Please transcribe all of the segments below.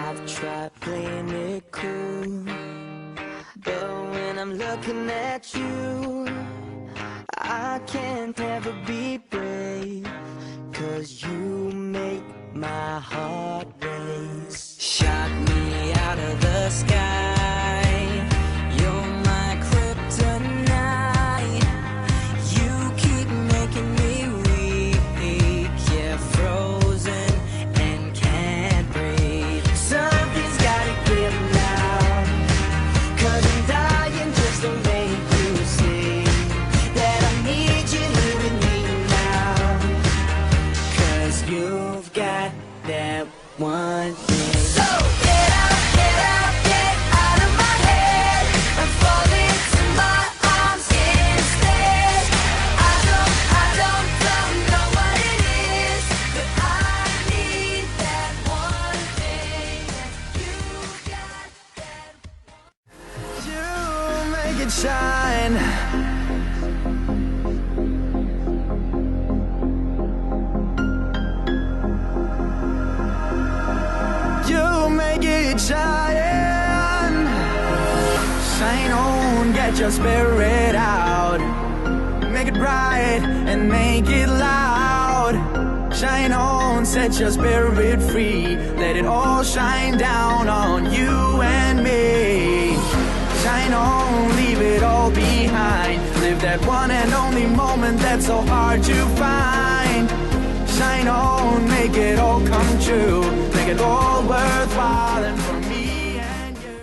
I've tried playing it cool, but when I'm looking at you, I can't ever be brave, 'cause you make my heart race. Shot me out of the sky, you're my kryptonite. You keep making me weak, yeah, frozen and can't breathe. Something's gotta give now, 'cause I'm dying just to make you see that I need you here with me now. 'Cause you've got that one thing. So get out, get out, get out of my head and fall into my arms instead. I don't know what it is, but I need that one thing. You've got that. You make it shine. Shine, shine on, get your spirit out. Make it bright and make it loud. Shine on, set your spirit free. Let it all shine down on you and me. Shine on, leave it all behind. Live that one and only moment that's so hard to find. Shine on, make it all come true. Make it all worthwhile and for me and you.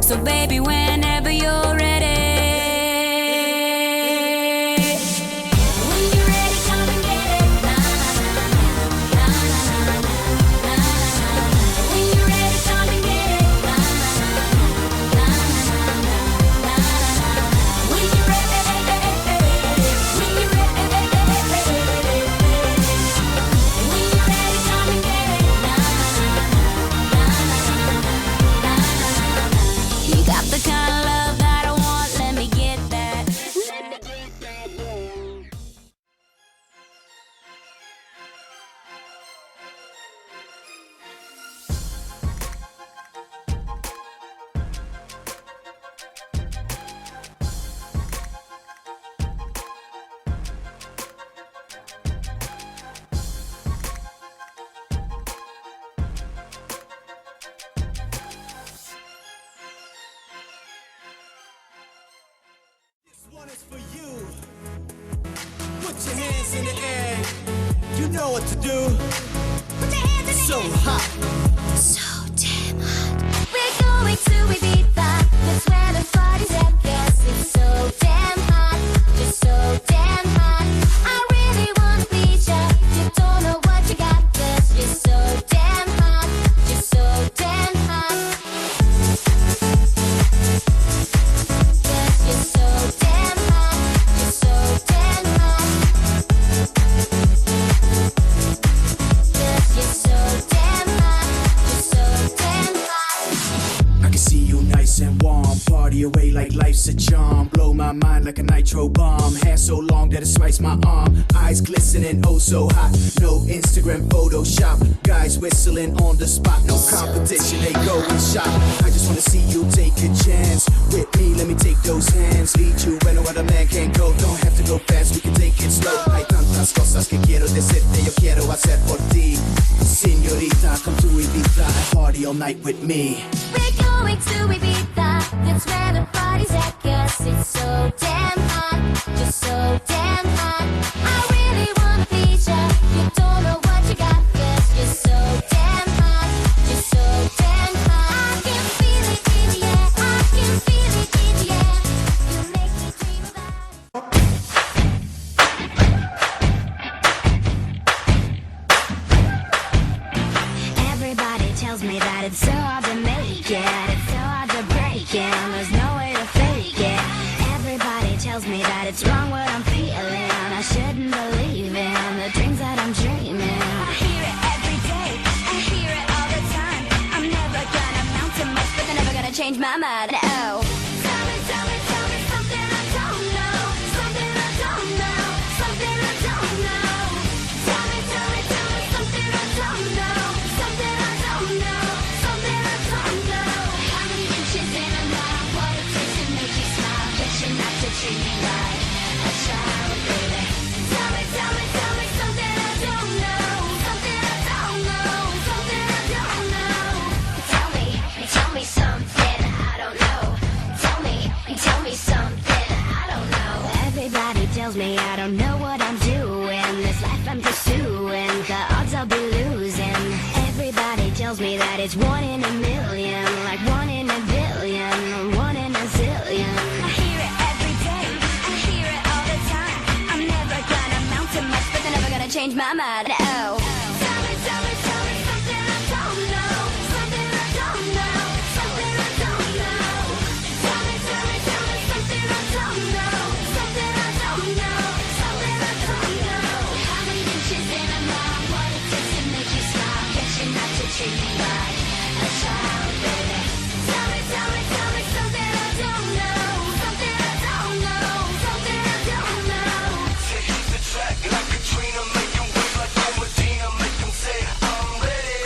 So baby, whenever you're ready. When you're ready, come and get it. Na na na na na na na na. When you're ready, come and get it. Na na na na na na. When you're ready, when you're ready, when you're ready, come and get it. Na na na na na. You got the kind of love that I want, let me get that. Let me get that, yeah. One is for you. Put your hands in the air. You know what to do. Put your hands in the So air. hot. So damn hot. We're going to Ibiza. That's where the party's at. Yes, it's so damn hot. Just so damn hot. I really wanna please ya. You don't know what you got. 'Cause you're so damn hot. Just so damn hot. 'Cause you're so damn hot. You're so see you nice and warm. Party away like life's a charm. Blow my mind like a nitro bomb. Hair so long that it swipes my arm. Eyes glistening, oh so hot. No Instagram Photoshop. Guys whistling on the spot. No competition, they go and shop. I just wanna see you take a chance. With me, let me take those hands. Lead you where no other man can go. Don't have to go fast, we can take it slow. Hay tantas cosas que quiero decirte. Yo quiero hacer por ti. Señorita, come to Ibiza and party all night with me. We're going to Ibiza, that's where the party's at. Guess it's so damn hot, just so damn hot. I really wanna please ya, you don't know what you got. Guess you're so damn hot, just so damn hot. I can feel it in the air, I can feel it in the air. You make me dream about it. Everybody tells me that it's so hard to make it, it's so hard to break it, and there's no way to fake it. Everybody tells me that it's wrong what I'm feeling, I shouldn't believe in the dreams that I'm dreaming. I hear it every day, I hear it all the time. I'm never gonna amount to much, but they're never gonna change my mind. Oh. Tell me something I don't know, something I don't know, something I don't know. Tell me something I don't know, something I don't know, something I don't know. How many inches in a mile? What it takes to make you smile? Get you not to treat me like a child, baby. Tell me something I don't know, something I don't know, something I don't know. Tell me something I don't know. Tell me something I don't know. Everybody tells me I don't know what I'm doing. This life I'm pursuing, the odds I'll be losing. Everybody tells me that it's 1 in a million, like 1 in a billion, 1 in a zillion. I hear it every day, I hear it all the time. I'm never gonna amount to much, but they're never gonna change my mind. Oh. Tell me something I don't know, something I don't know, something I don't know. Tell me something I don't know, something I don't know, something I don't know. How many inches in a mile? What it takes to make you smile? Get you not to treat me like a child, baby. Tell me something I don't know, something I don't know, something I don't know. Take the track like Katrina, make 'em wait like Joe Medina, make 'em say I'm ready.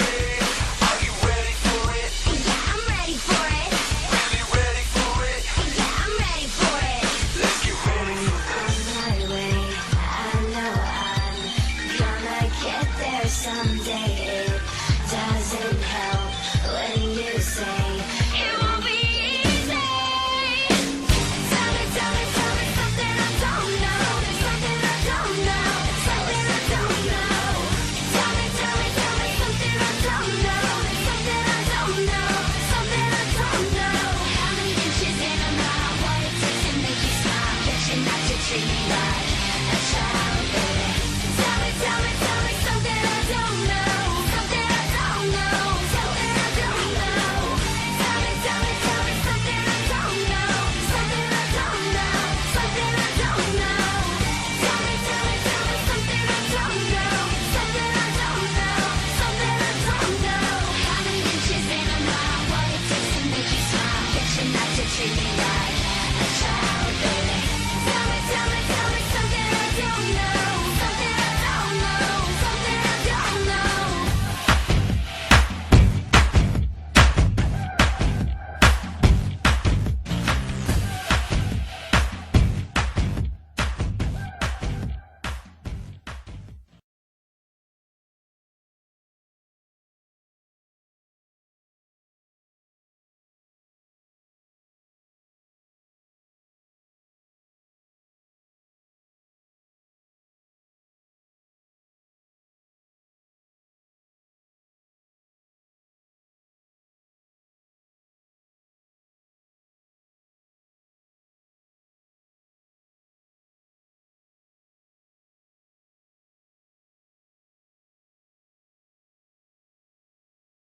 Are you ready for it? Yeah, I'm ready for it. Really ready for it? Yeah, I'm ready for it. Let's get ready. On my way, I know I'm gonna get there someday. It doesn't help when you say it won't be easy. Tell me something I don't know, something I don't know, something I don't know. Tell me something I don't know, something I don't know, something I don't know. How many inches in a mile? What it takes to make you smile? Get you not to treat me like a child, baby. Tell me something I don't know, something I don't know, something I don't know. Tell me something I don't know, something I don't know, something I don't know. Tell me something I don't know, something I don't know, something I don't know. How many inches in a mile? What it takes to make you smile? Get you not to treat me like